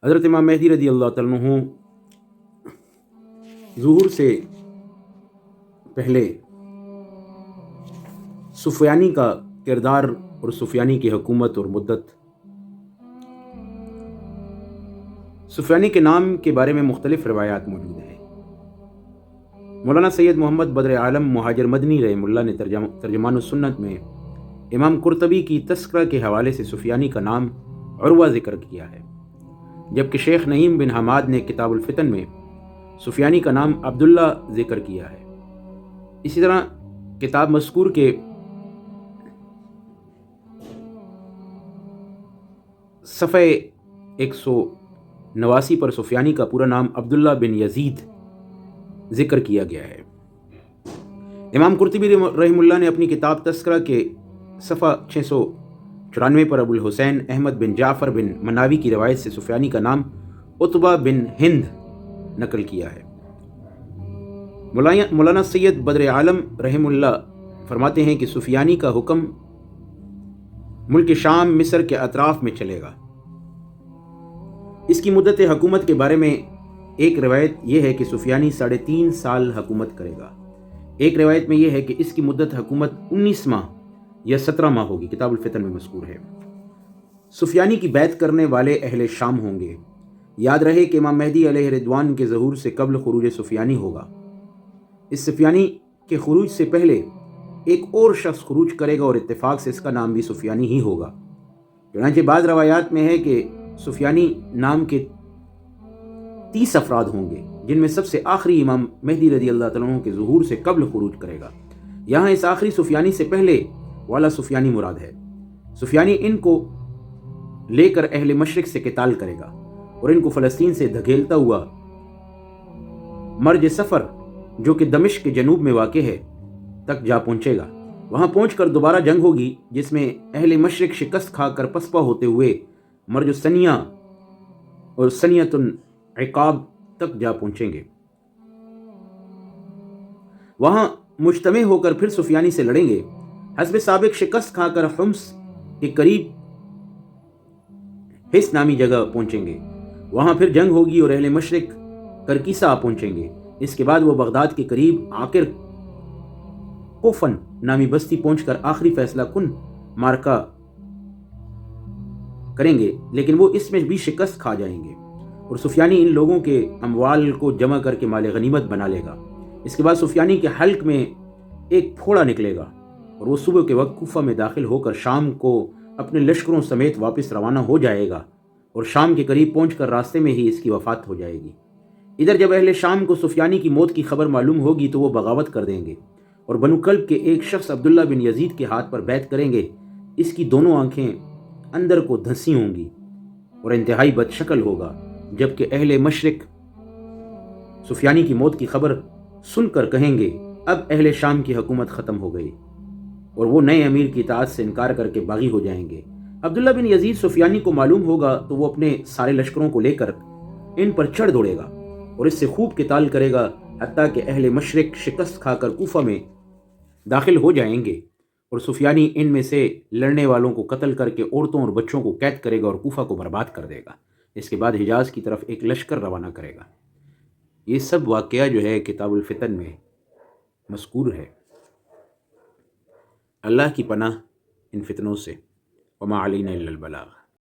حضرت امام مہدی رضی اللہ تعالیٰ عنہ ظہور سے پہلے سفیانی کا کردار اور سفیانی کی حکومت اور مدت، سفیانی کے نام کے بارے میں مختلف روایات موجود ہیں۔ مولانا سید محمد بدر عالم مہاجر مدنی رحمہ اللہ نے ترجمان السنت میں امام قرطبی کی تذکرہ کے حوالے سے سفیانی کا نام عروہ ذکر کیا ہے، جبکہ شیخ نعیم بن حماد نے کتاب الفتن میں سفیانی کا نام عبداللہ ذکر کیا ہے۔ اسی طرح کتاب مذکور کے صفحہ 189 پر سفیانی کا پورا نام عبداللہ بن یزید ذکر کیا گیا ہے۔ امام قرطبی رحمہ اللہ نے اپنی کتاب تذکرہ کے صفحہ 694 پر ابو الحسین احمد بن جعفر بن مناوی کی روایت سے سفیانی کا نام عتبہ بن ہند نقل کیا ہے۔ مولانا سید بدر عالم رحمہ اللہ فرماتے ہیں کہ سفیانی کا حکم ملک شام مصر کے اطراف میں چلے گا۔ اس کی مدت حکومت کے بارے میں ایک روایت یہ ہے کہ سفیانی 3.5 سال حکومت کرے گا۔ ایک روایت میں یہ ہے کہ اس کی مدت حکومت 19 ماہ یا 17 ماہ ہوگی، کتاب الفتن میں مذکور ہے۔ سفیانی کی بیعت کرنے والے اہل شام ہوں گے۔ یاد رہے کہ امام مہدی علیہ رضوان کے ظہور سے قبل خروج سفیانی ہوگا۔ اس سفیانی کے خروج سے پہلے ایک اور شخص خروج کرے گا اور اتفاق سے اس کا نام بھی سفیانی ہی ہوگا۔ چنانچہ بعض روایات میں ہے کہ سفیانی نام کے 30 افراد ہوں گے، جن میں سب سے آخری امام مہدی رضی اللہ تعالیٰ عنہ کے ظہور سے قبل خروج کرے گا۔ یہاں اس آخری سفیانی سے پہلے والا سفیانی مراد ہے۔ سفیانی ان کو لے کر اہل مشرق سے قتال کرے گا اور ان کو فلسطین سے دھکیلتا ہوا مرج سفر، جو کہ دمشق کے جنوب میں واقع ہے، تک جا پہنچے گا۔ وہاں پہنچ کر دوبارہ جنگ ہوگی، جس میں اہل مشرق شکست کھا کر پسپا ہوتے ہوئے مرج السنیہ اور سنیۃ العقاب تک جا پہنچیں گے۔ وہاں مجتمع ہو کر پھر سفیانی سے لڑیں گے۔ حسب سابق شکست کھا کر حمص کے قریب حس نامی جگہ پہنچیں گے۔ وہاں پھر جنگ ہوگی اور اہل مشرق کرکیسا پہنچیں گے۔ اس کے بعد وہ بغداد کے قریب عاقر کوفن نامی بستی پہنچ کر آخری فیصلہ کن مارکا کریں گے، لیکن وہ اس میں بھی شکست کھا جائیں گے اور سفیانی ان لوگوں کے اموال کو جمع کر کے مال غنیمت بنا لے گا۔ اس کے بعد سفیانی کے حلق میں ایک پھوڑا نکلے گا اور وہ صبح کے وقت کوفہ میں داخل ہو کر شام کو اپنے لشکروں سمیت واپس روانہ ہو جائے گا اور شام کے قریب پہنچ کر راستے میں ہی اس کی وفات ہو جائے گی۔ ادھر جب اہل شام کو سفیانی کی موت کی خبر معلوم ہوگی تو وہ بغاوت کر دیں گے اور بنو کلب کے ایک شخص عبداللہ بن یزید کے ہاتھ پر بیعت کریں گے۔ اس کی دونوں آنکھیں اندر کو دھنسی ہوں گی اور انتہائی بد شکل ہوگا، جبکہ اہل مشرق سفیانی کی موت کی خبر سن کر کہیں گے اب اہل شام کی حکومت ختم ہو گئی، اور وہ نئے امیر کی اطاعت سے انکار کر کے باغی ہو جائیں گے۔ عبداللہ بن یزید سفیانی کو معلوم ہوگا تو وہ اپنے سارے لشکروں کو لے کر ان پر چڑھ دوڑے گا اور اس سے خوب قتال کرے گا، حتیٰ کہ اہل مشرق شکست کھا کر کوفہ میں داخل ہو جائیں گے اور سفیانی ان میں سے لڑنے والوں کو قتل کر کے عورتوں اور بچوں کو قید کرے گا اور کوفہ کو برباد کر دے گا۔ اس کے بعد حجاز کی طرف ایک لشکر روانہ کرے گا۔ یہ سب واقعہ جو ہے کتاب الفتن میں مذکور ہے۔ اللہ کی پناہ ان فتنوں سے، وما علینا الا البلاغ۔